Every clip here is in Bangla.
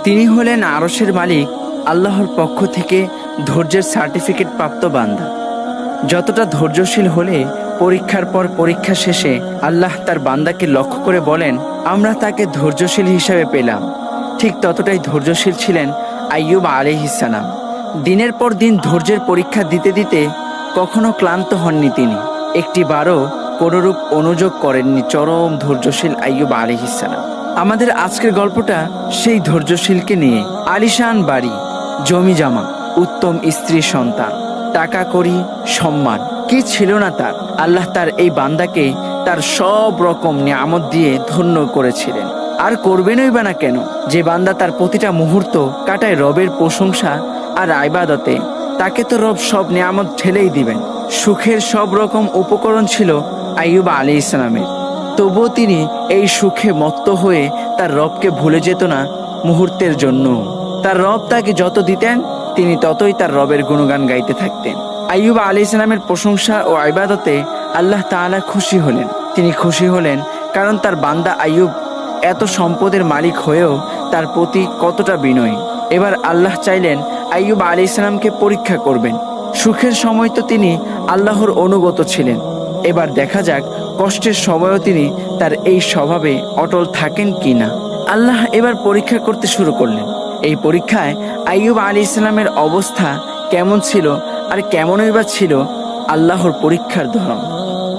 তিনি হলেন আরশের মালিক, আল্লাহর পক্ষ থেকে ধৈর্যের সার্টিফিকেট প্রাপ্ত বান্দা। যতটা ধৈর্যশীল হলে পরীক্ষার পর পরীক্ষা শেষে আল্লাহ তার বান্দাকে লক্ষ্য করে বলেন, আমরা তাকে ধৈর্যশীল হিসাবে পেলাম, ঠিক ততটাই ধৈর্যশীল ছিলেন আইয়ুব আলাইহিস সালাম। দিনের পর দিন ধৈর্যের পরীক্ষা দিতে দিতে কখনো ক্লান্ত হননি তিনি, একটিবারও কোনরূপ অনুযোগ করেননি চরম ধৈর্যশীল আইয়ুব আলাইহিস সালাম। আমাদের আজকের গল্পটা সেই ধৈর্যশীলকে নিয়ে। আলিশান বাড়ি, জমি জমা, উত্তম স্ত্রী সন্তান, টাকা কড়ি, সম্মান, কি ছিল না তার। আল্লাহ তার এই বান্দাকে তার সব রকম নিয়ামত দিয়ে ধন্য করেছিলেন, আর করবেনই বা না কেন। যে বান্দা তার প্রতিটা মুহূর্ত কাটায় রবের প্রশংসা আর ইবাদতে, তাকে তো রব সব নিয়ামত ঠেলেই দিবেন। সুখের সব রকম উপকরণ ছিল আইয়ুব আলাইহিস সালামের, তবুও তিনি এই সুখে মত্ত হয়ে তার রবকে ভুলে যেত না মুহূর্তের জন্য। তার রব তাকে যত দিতেন তিনি ততই তার রবের গুণগান গাইতে থাকতেন। আইয়ুব আলাইহিস সালামের প্রশংসা ও ইবাদতে আল্লাহ তাআলা খুশি হলেন। তিনি খুশি হলেন কারণ তার বান্দা আইয়ুব এত সম্পদের মালিক হয়েও তার প্রতি কতটা বিনয়ী। এবার আল্লাহ চাইলেন আইয়ুব আলাইহিস সালামকে পরীক্ষা করবেন। সুখের সময় তো তিনি আল্লাহর অনুগত ছিলেন, এবার দেখা যাক কষ্টের সময়ও তিনি তার এই স্বভাবে অটল থাকেন কিনা। আল্লাহ এবার পরীক্ষা করতে শুরু করলেন। এই পরীক্ষায় আইয়ুব আলাইহিস সালামের অবস্থা কেমন ছিল আর কেমনই বা ছিল আল্লাহর পরীক্ষার ধরন।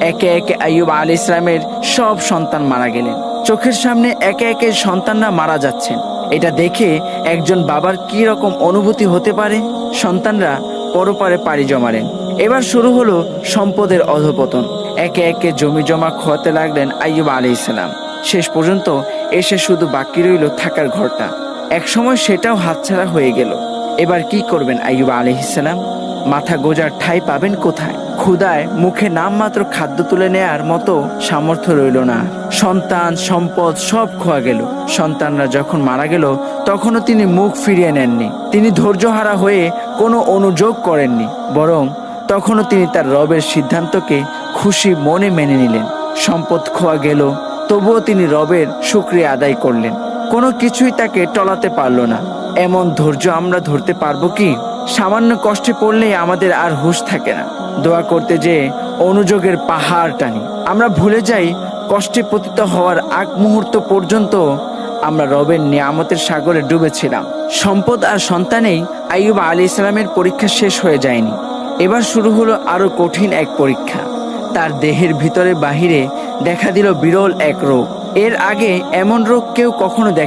একে একে আইয়ুব আলাইহিস সালামের সব সন্তান মারা গেলেন। চোখের সামনে একে একে সন্তানরা মারা যাচ্ছেন। এটা দেখে একজন বাবার কি রকম অনুভূতি হতে পারে। সন্তানরা পরপারে পাড়ি জমালেন। এবার শুরু হলো সম্পদের অধপতন। একে একে জমি জমা খোয়াতে লাগলেন আইয়ুব আলাইহিস সালাম। শেষ পর্যন্ত এসে শুধু বাকি রইল থাকার ঘরটা। একসময় সেটাও হাতছাড়া হয়ে গেল। এবার কি করবেন আইয়ুব আলাইহিস সালাম? মাথা গোজার ঠাঁই পাবেন কোথায়? ক্ষুধায় মুখে নামমাত্র খাদ্য তুলে নেয়ার মতো সামর্থ্য রইল না। সন্তান সম্পদ সব খোয়া গেল। সন্তানরা যখন মারা গেল তখনও তিনি মুখ ফিরিয়ে নেননি। তিনি ধৈর্যহারা হয়ে কোনো অনুযোগ করেননি, বরং তখনও তিনি তার রবের সিদ্ধান্তকে খুশি মনে মেনে নিলেন। সম্পদ খোয়া গেল, তবুও তিনি রবের শুকরিয়া আদায় করলেন। কোনো কিছুই তাকে টলাতে পারল না। এমন ধৈর্য আমরা ধরতে পারবো কি? সামান্য কষ্টে পড়লেই আমাদের আর হুঁশ থাকে না। দোয়া করতে যেয়ে অনুযোগের পাহাড় টানি। আমরা ভুলে যাই কষ্টে পতিত হওয়ার আগ মুহূর্ত পর্যন্ত আমরা রবের নিয়ামতের সাগরে ডুবেছিলাম। সম্পদ আর সন্তানেই আইয়ুব আলাইহিস সালামের পরীক্ষা শেষ হয়ে যায়নি। এবার শুরু হলো আরো কঠিন এক পরীক্ষা। তার দেহের ভিতরে বাহিরে দেখা দিল বিরল এক রোগ। এর আগে এমন রোগ কেউ কখনো